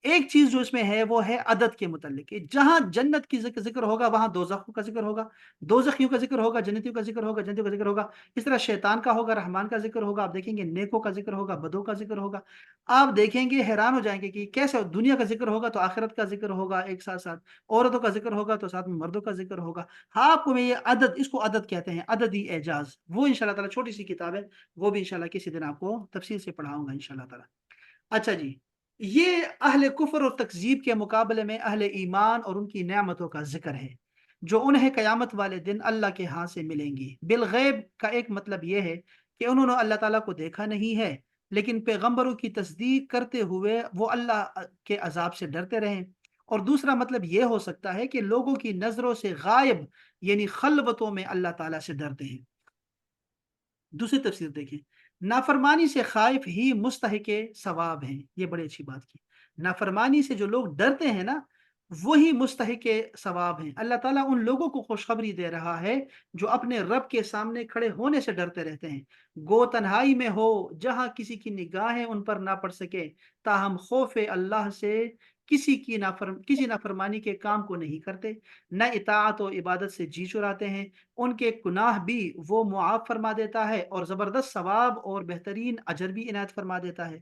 ایک چیز جو اس میں ہے وہ ہے عدد کے متعلق کہ جہاں جنت کی ذکر ہوگا وہاں دوزخوں کا ذکر ہوگا، دوزخیوں کا ذکر ہوگا، جنتیوں کا ذکر ہوگا، جنتیوں کا ذکر ہوگا. اس طرح شیطان کا ہوگا، رحمان کا ذکر ہوگا. آپ دیکھیں گے نیکوں کا ذکر ہوگا، بدوں کا ذکر ہوگا. آپ دیکھیں گے حیران ہو جائیں گے کہ کیسے دنیا کا ذکر ہوگا تو آخرت کا ذکر ہوگا ایک ساتھ ساتھ، عورتوں کا ذکر ہوگا تو ساتھ میں مردوں کا ذکر ہوگا. ہاں آپ کو میں یہ عدد، اس کو عدد کہتے ہیں، عددی اعجاز. وہ انشاءاللہ تعالیٰ چھوٹی سی کتاب ہے، وہ بھی انشاءاللہ کسی دن آپ کو تفصیل سے پڑھاؤں گا انشاءاللہ تعالیٰ. اچھا جی، یہ اہل کفر اور تکذیب کے مقابلے میں اہل ایمان اور ان کی نعمتوں کا ذکر ہے جو انہیں قیامت والے دن اللہ کے ہاں سے ملیں گی. بالغیب کا ایک مطلب یہ ہے کہ انہوں نے اللہ تعالیٰ کو دیکھا نہیں ہے، لیکن پیغمبروں کی تصدیق کرتے ہوئے وہ اللہ کے عذاب سے ڈرتے رہیں. اور دوسرا مطلب یہ ہو سکتا ہے کہ لوگوں کی نظروں سے غائب، یعنی خلوتوں میں اللہ تعالیٰ سے ڈرتے ہیں. دوسری تفسیر دیکھیں، نافرمانی سے خائف ہی مستحق ثواب ہیں. یہ بڑی اچھی بات کی. نافرمانی سے جو لوگ ڈرتے ہیں نا وہی مستحق ثواب ہیں. اللہ تعالیٰ ان لوگوں کو خوشخبری دے رہا ہے جو اپنے رب کے سامنے کھڑے ہونے سے ڈرتے رہتے ہیں، گو تنہائی میں ہو جہاں کسی کی نگاہیں ان پر نہ پڑ سکے، تاہم خوف اللہ سے کسی نافرمانی کے کام کو نہیں کرتے، نہ اطاعت و عبادت سے جی چراتے ہیں. ان کے گناہ بھی وہ معاف فرما دیتا ہے اور زبردست ثواب اور بہترین اجر بھی عنایت فرما دیتا ہے.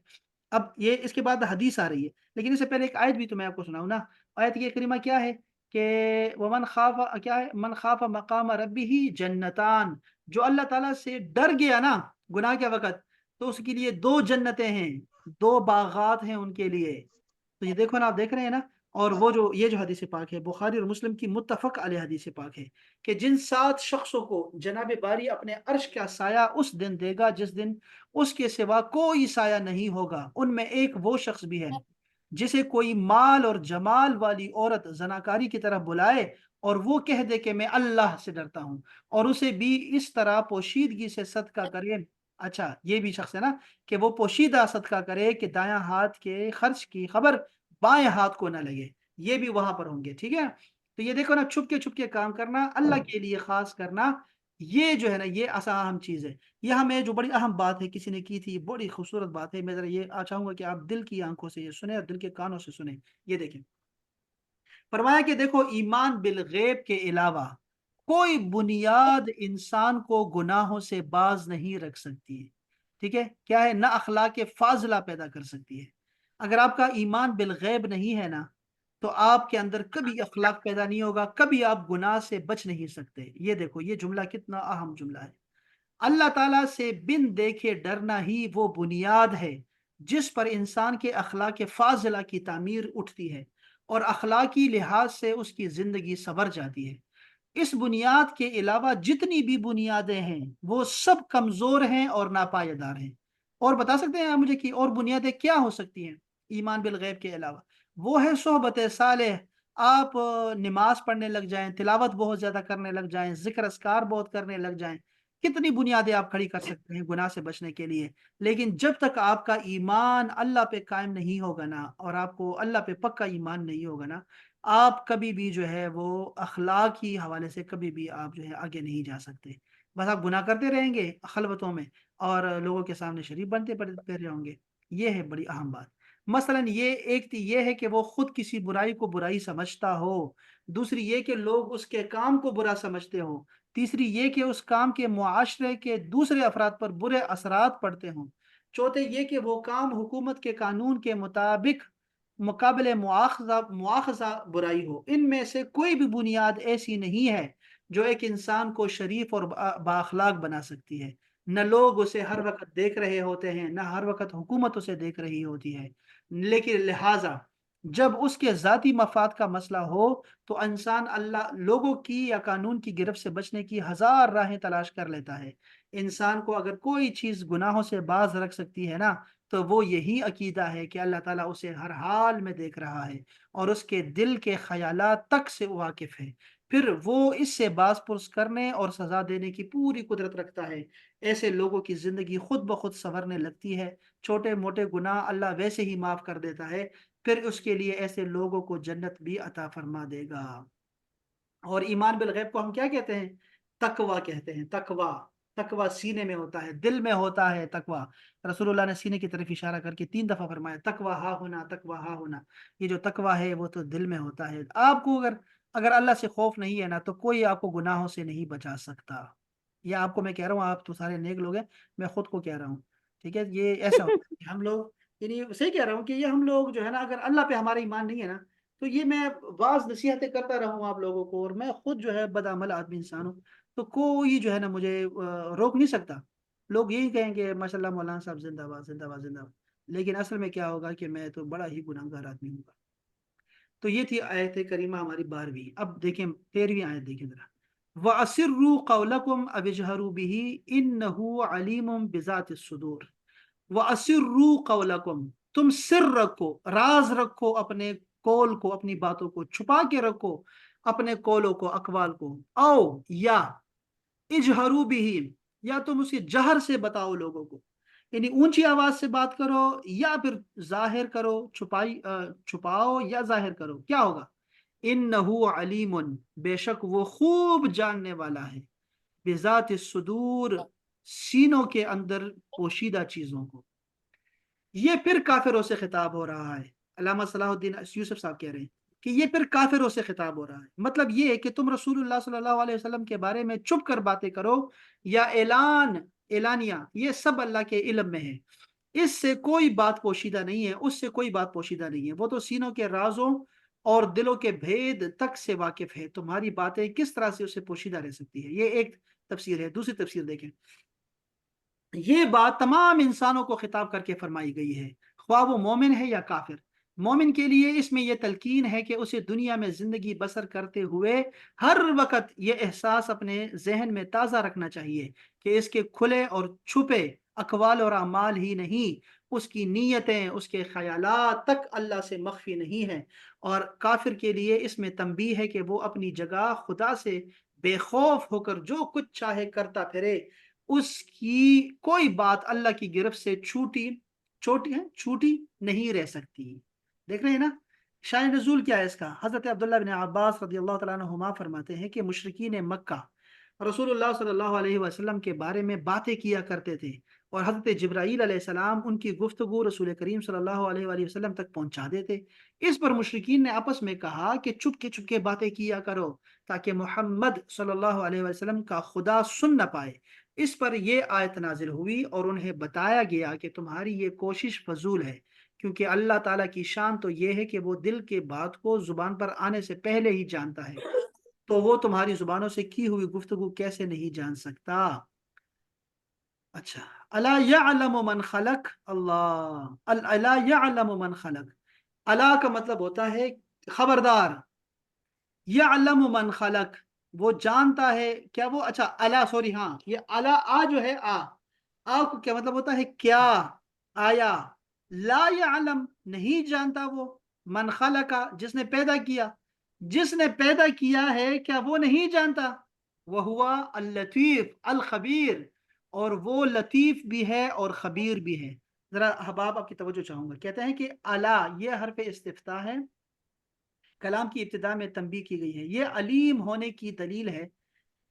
اب یہ اس کے بعد حدیث آ رہی ہے، لیکن اس سے پہلے ایک آیت بھی تو میں آپ کو سناؤں نا. آیت یہ کریمہ کیا ہے کہ ومن خاف، کیا ہے، من خاف مقام ربہ جنتان، جو اللہ تعالیٰ سے ڈر گیا نا گناہ کے وقت تو اس کے لیے 2 جنتیں ہیں، 2 باغات ہیں ان کے لیے. تو یہ دیکھو نا، آپ دیکھ رہے ہیں نا. اور وہ جو یہ جو حدیث پاک ہے بخاری اور مسلم کی متفق علیہ حدیث پاک ہے کہ جن 7 شخصوں کو جناب باری اپنے عرش کا سایہ اس دن دے گا جس دن اس کے سوا کوئی سایہ نہیں ہوگا، ان میں ایک وہ شخص بھی ہے جسے کوئی مال اور جمال والی عورت زناکاری کی طرف بلائے اور وہ کہہ دے کہ میں اللہ سے ڈرتا ہوں، اور اسے بھی اس طرح پوشیدگی سے صدقہ کرے. اچھا یہ بھی شخص ہے نا کہ وہ پوشیدہ صدقہ کرے کہ دایاں ہاتھ کے خرچ کی خبر بائیں ہاتھ کو نہ لگے. یہ بھی وہاں پر ہوں گے. ٹھیک ہے، تو یہ دیکھو نا، چھپ کے کام کرنا، اللہ کے لیے خاص کرنا، یہ جو ہے نا یہ اہم چیز ہے. یہ ہمیں جو بڑی اہم بات ہے کسی نے کی تھی، یہ بڑی خوبصورت بات ہے. میں ذرا یہ چاہوں گا کہ آپ دل کی آنکھوں سے یہ سنیں اور دل کے کانوں سے سنیں. یہ دیکھیں، فرمایا کہ دیکھو ایمان بالغیب کے علاوہ کوئی بنیاد انسان کو گناہوں سے باز نہیں رکھ سکتی ہے. ٹھیک ہے، کیا ہے، نہ اخلاق فاضلہ پیدا کر سکتی ہے. اگر آپ کا ایمان بالغیب نہیں ہے نا تو آپ کے اندر کبھی اخلاق پیدا نہیں ہوگا، کبھی آپ گناہ سے بچ نہیں سکتے. یہ دیکھو یہ جملہ کتنا اہم جملہ ہے. اللہ تعالیٰ سے بن دیکھے ڈرنا ہی وہ بنیاد ہے جس پر انسان کے اخلاق فاضلہ کی تعمیر اٹھتی ہے اور اخلاقی لحاظ سے اس کی زندگی سنور جاتی ہے. اس بنیاد کے علاوہ جتنی بھی بنیادیں ہیں وہ سب کمزور ہیں اور ناپائیدار ہیں. اور بتا سکتے ہیں آپ مجھے کہ اور بنیادیں کیا ہو سکتی ہیں ایمان بالغیب کے علاوہ؟ وہ ہے صحبت صالح. آپ نماز پڑھنے لگ جائیں، تلاوت بہت زیادہ کرنے لگ جائیں، ذکر اذکار بہت کرنے لگ جائیں، کتنی بنیادیں آپ کھڑی کر سکتے ہیں گناہ سے بچنے کے لیے. لیکن جب تک آپ کا ایمان اللہ پہ قائم نہیں ہوگا نا، اور آپ کو اللہ پہ پکا ایمان نہیں ہوگا نا، آپ کبھی بھی جو ہے وہ اخلاقی حوالے سے کبھی بھی آپ جو ہے آگے نہیں جا سکتے. بس آپ گناہ کرتے رہیں گے خلوتوں میں اور لوگوں کے سامنے شریف بنتے پھر رہے ہوں گے. یہ ہے بڑی اہم بات. مثلا یہ ہے کہ وہ خود کسی برائی کو برائی سمجھتا ہو، دوسری یہ کہ لوگ اس کے کام کو برا سمجھتے ہوں، تیسری یہ کہ اس کام کے معاشرے کے دوسرے افراد پر برے اثرات پڑتے ہوں، چوتھے یہ کہ وہ کام حکومت کے قانون کے مطابق مقابل مواخذہ برائی ہو. ان میں سے کوئی بھی بنیاد ایسی نہیں ہے جو ایک انسان کو شریف اور بااخلاق بنا سکتی ہے. نہ لوگ اسے ہر وقت دیکھ رہے ہوتے ہیں، نہ ہر وقت حکومت اسے دیکھ رہی ہوتی ہے. لیکن لہٰذا جب اس کے ذاتی مفاد کا مسئلہ ہو تو انسان اللہ لوگوں کی یا قانون کی گرفت سے بچنے کی ہزار راہیں تلاش کر لیتا ہے۔ انسان کو اگر کوئی چیز گناہوں سے باز رکھ سکتی ہے نا تو وہ یہی عقیدہ ہے کہ اللہ تعالیٰ اسے ہر حال میں دیکھ رہا ہے اور اس کے دل کے خیالات تک سے واقف ہے، پھر وہ اس سے باز پرس کرنے اور سزا دینے کی پوری قدرت رکھتا ہے۔ ایسے لوگوں کی زندگی خود بخود سنورنے لگتی ہے، چھوٹے موٹے گناہ اللہ ویسے ہی معاف کر دیتا ہے، پھر اس کے لیے ایسے لوگوں کو جنت بھی عطا فرما دے گا۔ اور ایمان بالغیب کو ہم کیا کہتے ہیں؟ تقوی کہتے ہیں۔ تقوی، تقوی سینے میں ہوتا ہے، دل میں ہوتا ہے تقوی۔ رسول اللہ نے سینے کی طرف اشارہ کر کے 3 دفعہ فرمایا تقوی ہا ہونا، تقوی ہا ہونا۔ یہ جو تقوی ہے وہ تو دل میں ہوتا ہے۔ آپ کو اگر اللہ سے خوف نہیں ہے نا تو کوئی آپ کو گناہوں سے نہیں بچا سکتا۔ یا آپ کو میں کہہ رہا ہوں، آپ تو سارے نیک لوگ ہیں، میں خود کو کہہ رہا ہوں، ٹھیک ہے؟ یہ ایسا ہوتا ہے کہ ہم لوگ، یعنی صحیح کہہ رہا ہوں کہ یہ ہم لوگ جو ہے نا، اگر اللہ پہ ہمارا ایمان نہیں ہے نا تو یہ میں بعض نصیحتیں کرتا رہوں آپ لوگوں کو، اور میں خود جو ہے بدعمل آدمی انسان ہوں، تو کوئی جو ہے نا مجھے روک نہیں سکتا۔ لوگ یہی کہیں گے ماشاء اللہ مولانا صاحب زندہ باد زندہ باد زندہ باد، لیکن اصل میں کیا ہوگا کہ میں تو بڑا ہی گناہگار آدمی ہوں گا۔ تو یہ تھی آیت کریمہ ہماری 12ویں۔ اب دیکھیں 13ویں آیت دیکھیں ذرا۔ وَأَسِرُّوا قَوْلَكُمْ أَوِ اجْهَرُوا بِهِ إِنَّهُ عَلِيمٌ بِذَاتِ الصُّدُورِ۔ وَأَسِرُّوا قَوْلَكُمْ، تم سر رکھو، راز رکھو، اپنے قول کو، اپنی باتوں کو چھپا کے رکھو، اپنے قولوں کو، اقوال کو۔ او یا اجہروا بہ، یا تم اسے جہر سے بتاؤ لوگوں کو، یعنی اونچی آواز سے بات کرو یا پھر ظاہر کرو، چھپاؤ یا ظاہر کرو، کیا ہوگا؟ انہو علیم، بے شک وہ خوب جاننے والا ہے، بذات الصدور، سینوں کے اندر پوشیدہ چیزوں کو۔ یہ پھر کافروں سے خطاب ہو رہا ہے۔ علامہ صلاح الدین یوسف صاحب کہہ رہے ہیں کہ یہ پھر کافروں سے خطاب ہو رہا ہے، مطلب یہ ہے کہ تم رسول اللہ صلی اللہ علیہ وسلم کے بارے میں چھپ کر باتیں کرو یا اعلانیہ، یہ سب اللہ کے علم میں ہے، اس سے کوئی بات پوشیدہ نہیں ہے، اس سے کوئی بات پوشیدہ نہیں ہے، وہ تو سینوں کے رازوں اور دلوں کے بھید تک سے واقف ہے، تمہاری باتیں کس طرح سے اسے پوشیدہ رہ سکتی ہے۔ یہ ایک تفسیر ہے۔ دوسری تفسیر دیکھیں، یہ بات تمام انسانوں کو خطاب کر کے فرمائی گئی ہے، خواہ وہ مومن ہے یا کافر۔ مومن کے لیے اس میں یہ تلقین ہے کہ اسے دنیا میں زندگی بسر کرتے ہوئے ہر وقت یہ احساس اپنے ذہن میں تازہ رکھنا چاہیے کہ اس کے کھلے اور چھپے اقوال اور اعمال ہی نہیں، اس کی نیتیں، اس کے خیالات تک اللہ سے مخفی نہیں ہیں۔ اور کافر کے لیے اس میں تنبیہ ہے کہ وہ اپنی جگہ خدا سے بے خوف ہو کر جو کچھ چاہے کرتا پھرے، اس کی کوئی بات اللہ کی گرفت سے چھوٹی نہیں رہ سکتی۔ دیکھ رہے ہیں نا شان نزول کیا ہے اس کا؟ حضرت عبداللہ بن عباس رضی اللہ تعالیٰ عنہما فرماتے ہیں کہ مشرکین مکہ رسول اللہ صلی اللہ علیہ وسلم کے بارے میں باتیں کیا کرتے تھے، اور حضرت جبرائیل علیہ السلام ان کی گفتگو رسول کریم صلی اللہ علیہ وآلہ وسلم تک پہنچا دیتے۔ اس پر مشرکین نے آپس میں کہا کہ چپ کے باتیں کیا کرو تاکہ محمد صلی اللہ علیہ وسلم کا خدا سن نہ پائے۔ اس پر یہ آیت نازل ہوئی اور انہیں بتایا گیا کہ تمہاری یہ کوشش فضول ہے، کیونکہ اللہ تعالیٰ کی شان تو یہ ہے کہ وہ دل کے بات کو زبان پر آنے سے پہلے ہی جانتا ہے، تو وہ تمہاری زبانوں سے کی ہوئی گفتگو کیسے نہیں جان سکتا؟ اچھا، الا یعلم من خلق، الا یعلم من خلق، الا کا مطلب ہوتا ہے خبردار، یعلم من خلق وہ جانتا ہے کیا وہ، اچھا الا سوری ہاں، یہ الا آ جو ہے آ کو کیا مطلب ہوتا ہے؟ کیا، آیا، لا یعلم نہیں جانتا وہ، من خلق جس نے پیدا کیا، جس نے پیدا کیا ہے کیا وہ نہیں جانتا؟ وہو اللطیف الخبیر، اور وہ لطیف بھی ہے اور خبیر بھی ہے۔ ذرا احباب آپ کی توجہ چاہوں گا، کہتے ہیں کہ الا یہ حرف استفتاح ہے، کلام کی ابتدا میں تنبیہ کی گئی ہے، یہ علیم ہونے کی دلیل ہے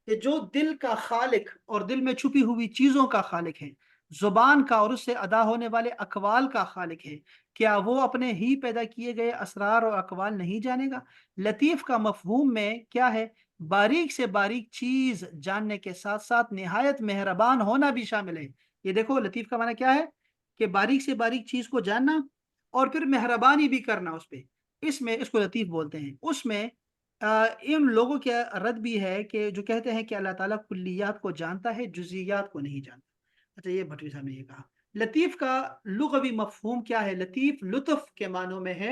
کہ جو دل کا خالق اور دل میں چھپی ہوئی چیزوں کا خالق ہے، زبان کا اور اس سے ادا ہونے والے اقوال کا خالق ہے، کیا وہ اپنے ہی پیدا کیے گئے اسرار اور اقوال نہیں جانے گا؟ لطیف کا مفہوم میں کیا ہے؟ باریک سے باریک چیز جاننے کے ساتھ ساتھ نہایت مہربان ہونا بھی شامل ہے۔ یہ دیکھو لطیف کا معنی کیا ہے؟ کہ باریک سے باریک چیز کو جاننا اور پھر مہربانی بھی کرنا اس پہ، اس میں اس کو لطیف بولتے ہیں۔ اس میں ان لوگوں کے رد بھی ہے کہ جو کہتے ہیں کہ اللہ تعالیٰ کلیات کو جانتا ہے، جزیات کو نہیں جانتا۔ اچھا، یہ بھٹوی صاحب نے یہ کہا۔ لطیف کا لغوی مفہوم کیا ہے؟ لطیف لطف کے معنوں میں ہے،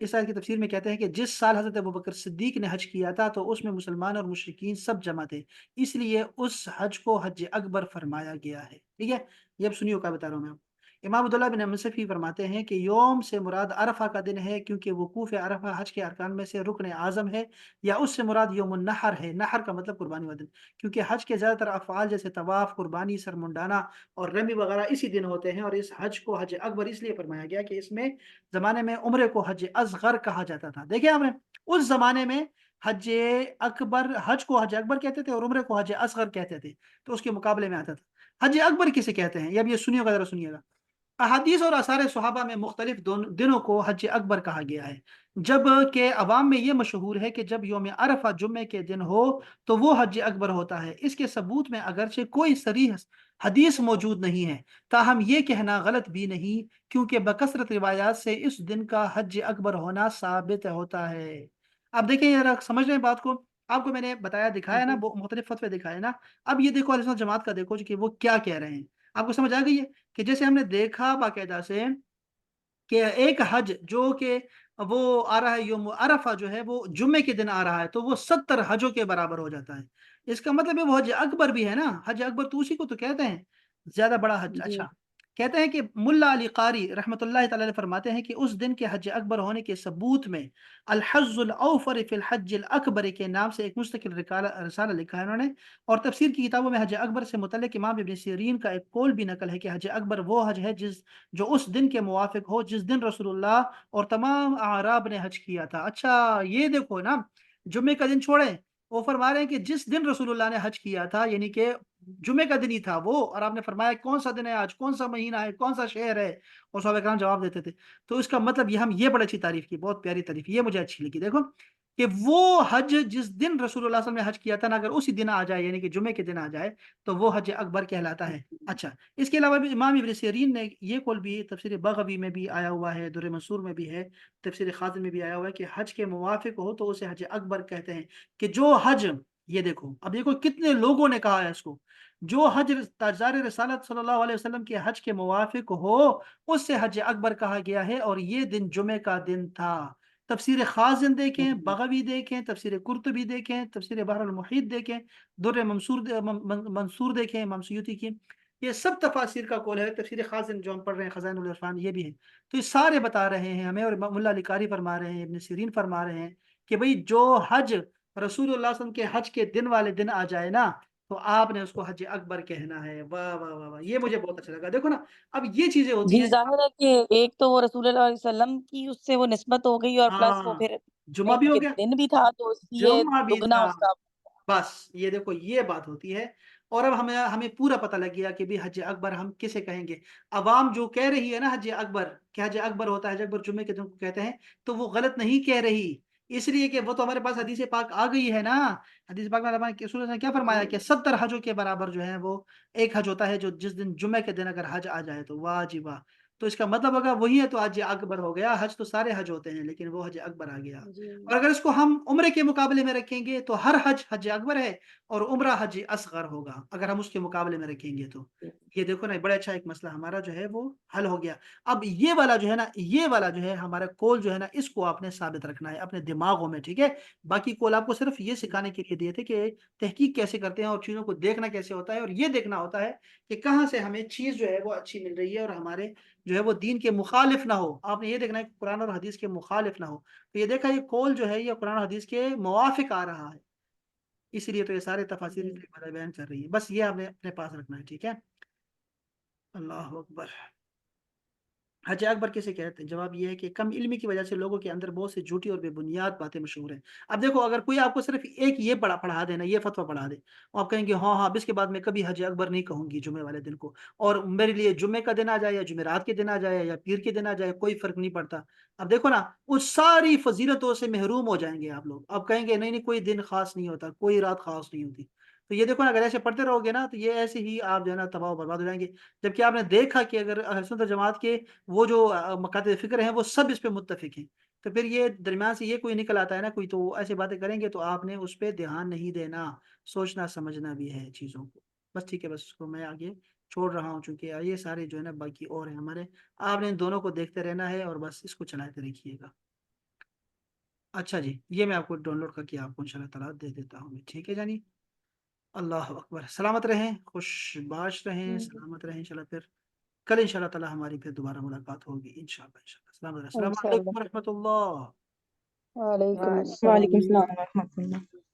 اس آیت کی تفسیر میں کہتے ہیں کہ جس سال حضرت ابوبکر صدیق نے حج کیا تھا تو اس میں مسلمان اور مشرکین سب جمع تھے، اس لیے اس حج کو حج اکبر فرمایا گیا ہے. ٹھیک ہے، یہ اب سنیو کا بتا رہا ہوں میں آپ کو. امام عبداللہ بن منصفی فرماتے ہیں کہ یوم سے مراد عرفہ کا دن ہے، کیونکہ وقوف عرفہ حج کے ارکان میں سے رکن اعظم ہے، یا اس سے مراد یوم النحر ہے. نحر کا مطلب قربانی والا دن، کیونکہ حج کے زیادہ تر افعال جیسے طواف، قربانی، سر منڈانا اور رمی وغیرہ اسی دن ہوتے ہیں، اور اس حج کو حج اکبر اس لیے فرمایا گیا کہ اس میں زمانے میں عمرے کو حج اصغر کہا جاتا تھا. دیکھیں آپ نے، اس زمانے میں حج حج کو حج اکبر کہتے تھے اور عمرے کو حج اصغر کہتے تھے، تو اس کے مقابلے میں آتا تھا. حج اکبر کسے کہتے ہیں، اب یہ سنیے گا، ذرا سنیے گا. احادیث اور آثار صحابہ میں مختلف دنوں کو حج اکبر کہا گیا ہے، جب کہ عوام میں یہ مشہور ہے کہ جب یوم عرفہ جمعے کے دن ہو تو وہ حج اکبر ہوتا ہے. اس کے ثبوت میں اگرچہ کوئی صریح حدیث موجود نہیں ہے، تاہم یہ کہنا غلط بھی نہیں، کیونکہ بکثرت روایات سے اس دن کا حج اکبر ہونا ثابت ہوتا ہے. اب دیکھیں ذرا سمجھ رہے ہیں بات کو، آپ کو میں نے بتایا دکھایا نا، جی وہ مختلف فتوے دکھائے نا. اب یہ دیکھو اہل سنت جماعت کا دیکھو کہ وہ کیا کہہ رہے ہیں. آپ کو سمجھ آ گئی ہے کہ جیسے ہم نے دیکھا باقاعدہ سے کہ ایک حج جو کہ وہ آ رہا ہے یوم عرفہ جو ہے وہ جمعے کے دن آ رہا ہے، تو وہ 70 حجوں کے برابر ہو جاتا ہے. اس کا مطلب ہے وہ حج اکبر بھی ہے نا، حج اکبر تو اسی کو تو کہتے ہیں، زیادہ بڑا حج. جی اچھا، کہتے ہیں کہ ملا علی قاری رحمۃ اللہ تعالی فرماتے ہیں کہ اس دن کے حج اکبر ہونے کے ثبوت میں الحج الاوفر فی الحج الاکبر کے نام سے ایک مستقل رسالہ لکھا ہے انہوں نے، اور تفسیر کی کتابوں میں حج اکبر سے متعلق امام ابن سیرین کا ایک قول بھی نقل ہے کہ حج اکبر وہ حج ہے جو اس دن کے موافق ہو جس دن رسول اللہ اور تمام اعراب نے حج کیا تھا. اچھا یہ دیکھو نا، جمعے کا دن چھوڑیں، وہ فرما رہے ہیں کہ جس دن رسول اللہ نے حج کیا تھا یعنی کہ جمعے کا دن ہی تھا وہ، اور آپ نے فرمایا کون سا دن ہے آج، کون سا مہینہ ہے، کون سا شہر ہے، اور صحابہ کرام جواب دیتے تھے. تو اس کا مطلب یہ بڑی اچھی تعریف کی، بہت پیاری تعریف، یہ مجھے اچھی لگی. دیکھو کہ وہ حج جس دن رسول اللہ صلی اللہ علیہ وسلم نے حج کیا تھا نا، اگر اسی دن آ جائے یعنی کہ جمعے کے دن آ جائے تو وہ حج اکبر کہلاتا ہے. اچھا، اس کے علاوہ بھی امام ابن سیرین نے یہ قول بھی تفسیر بغوی میں بھی آیا ہوا ہے، در منصور میں بھی ہے، تفسیر خازن میں بھی آیا ہوا ہے کہ حج کے موافق ہو تو اسے حج اکبر کہتے ہیں. کہ جو حج، یہ دیکھو اب دیکھو کتنے لوگوں نے کہا ہے اس کو، جو حج تاجدار رسالت صلی اللہ علیہ وسلم کے حج کے موافق ہو اس سے حج اکبر کہا گیا ہے، اور یہ دن جمعے کا دن تھا. تفسیر خازن دیکھیں، بغوی دیکھیں، تفسیر قرطبی دیکھیں، تفسیر بحر المحیط دیکھیں، در منصور دیکھیں امام سیوطی کی، یہ سب تفاسیر کا قول ہے. تفسیر خازن جو ہم پڑھ رہے ہیں خزائن العرفان یہ بھی ہے. تو یہ سارے بتا رہے ہیں ہمیں، اور ملا علی قاری فرما رہے ہیں، ابن سیرین فرما رہے ہیں کہ بھئی جو حج رسول اللہ صلی اللہ علیہ وسلم کے حج کے دن والے دن آ جائے نا تو آپ نے اس کو حج اکبر کہنا ہے. واہ واہ واہ واہ، یہ مجھے بہت اچھا لگا. دیکھو نا، اب یہ چیزیں ہوتی جی ہیں. ظاہر ہے کہ ایک تو وہ رسول اللہ علیہ وسلم کی اس سے وہ نسبت ہو گئی، اور پلس وہ ہاں، پھر جمعہ بھی کے ہو گیا، دن بھی تھا تو اس لیے جمعہ بھی دگنا تھا، اس کا. بس یہ دیکھو یہ بات ہوتی ہے. اور اب ہمیں پورا پتہ لگ گیا کہ بھی حج اکبر ہم کسے کہیں گے. عوام جو کہہ رہی ہے نا حج اکبر، کہ حج اکبر ہوتا ہے، حج اکبر جمعے کے دن کو کہتے ہیں، تو وہ غلط نہیں کہہ رہی، اس لیے کہ وہ تو ہمارے پاس حدیث پاک آ گئی ہے نا. حدیث پاک میں اللہ کے رسول نے کیا فرمایا کہ 70 حجوں کے برابر جو ہے وہ ایک حج ہوتا ہے جو جس دن جمعے کے دن اگر حج آ جائے تو واہ جی واہ. تو اس کا مطلب ہوگا وہی ہے، تو حج اکبر ہو گیا. حج تو سارے حج ہوتے ہیں لیکن وہ حج اکبر آ گیا. جی اور اگر اس کو ہم عمرے کے مقابلے میں رکھیں گے تو ہر حج حج اکبر ہے اور عمرہ حج اصغر ہوگا اگر ہم اس کے مقابلے میں رکھیں گے. تو یہ دیکھو نا، بڑا اچھا ایک مسئلہ ہمارا جو ہے وہ حل ہو گیا. اب یہ والا جو ہے نا، یہ والا جو ہے ہمارا کول جو ہے نا، اس کو آپ نے ثابت رکھنا ہے اپنے دماغوں میں. ٹھیک ہے، باقی کول آپ کو صرف یہ سکھانے کے لیے دیے تھے کہ تحقیق کیسے کرتے ہیں اور چیزوں کو دیکھنا کیسے ہوتا ہے، اور یہ دیکھنا ہوتا ہے کہ کہاں سے ہمیں چیز جو ہے وہ اچھی مل رہی ہے اور ہمارے جو ہے وہ دین کے مخالف نہ ہو. آپ نے یہ دیکھنا ہے کہ قرآن اور حدیث کے مخالف نہ ہو. تو یہ دیکھا، یہ کول جو ہے یہ قرآن و حدیث کے موافق آ رہا ہے، اس لیے تو یہ سارے تفاسیر بیان کر رہی ہے. بس یہ آپ نے اپنے پاس رکھنا ہے. ٹھیک ہے، اللہ اکبر. حج اکبر کیسے کہتے ہیں؟ جواب یہ ہے کہ کم علمی کی وجہ سے لوگوں کے اندر بہت سی جھوٹی اور بے بنیاد باتیں مشہور ہیں. اب دیکھو، اگر کوئی آپ کو صرف ایک یہ پڑھا دے نا، یہ فتویٰ پڑھا دے، اور آپ کہیں گے ہاں اب اس کے بعد میں کبھی حج اکبر نہیں کہوں گی جمعے والے دن کو، اور میرے لیے جمعے کا دن آ جائے یا جمعرات کے دن آ جائے یا پیر کے دن آ جائے کوئی فرق نہیں پڑتا. اب دیکھو نا، اس ساری فضیلتوں سے محروم ہو جائیں گے آپ لوگ. اب کہیں گے نہیں کوئی دن خاص نہیں ہوتا، کوئی رات خاص نہیں ہوتی. تو یہ دیکھو نا، اگر ایسے پڑھتے رہو گے نا تو یہ ایسے ہی آپ جو ہے نا تباہ و برباد ہو جائیں گے. جبکہ آپ نے دیکھا کہ اگر اہل سنت و جماعت کے وہ جو مکاتب فکر ہیں وہ سب اس پہ متفق ہیں، تو پھر یہ درمیان سے یہ کوئی نکل آتا ہے نا کوئی، تو ایسے باتیں کریں گے تو آپ نے اس پہ دھیان نہیں دینا، سوچنا سمجھنا بھی ہے چیزوں کو. بس ٹھیک ہے، بس اس کو میں آگے چھوڑ رہا ہوں چونکہ یہ سارے جو ہے نا باقی اور ہیں ہمارے. آپ نے ان دونوں کو دیکھتے رہنا ہے اور بس اس کو چلاتے رکھیے گا. اچھا جی، یہ میں آپ کو ڈاؤن لوڈ کر کے آپ کو انشاءاللہ تعالیٰ دے دیتا ہوں میں، ٹھیک ہے جانی. اللہ اکبر. سلامت رہیں، خوش باش رہیں، سلامت رہیں. انشاءاللہ پھر کل انشاءاللہ تعالیٰ ہماری پھر دوبارہ ملاقات ہوگی انشاءاللہ. السلام علیکم انشاءاللہ. ورحمۃ اللہ. وعلیکم وعلیکم السلام. السلام ورحمۃ اللہ.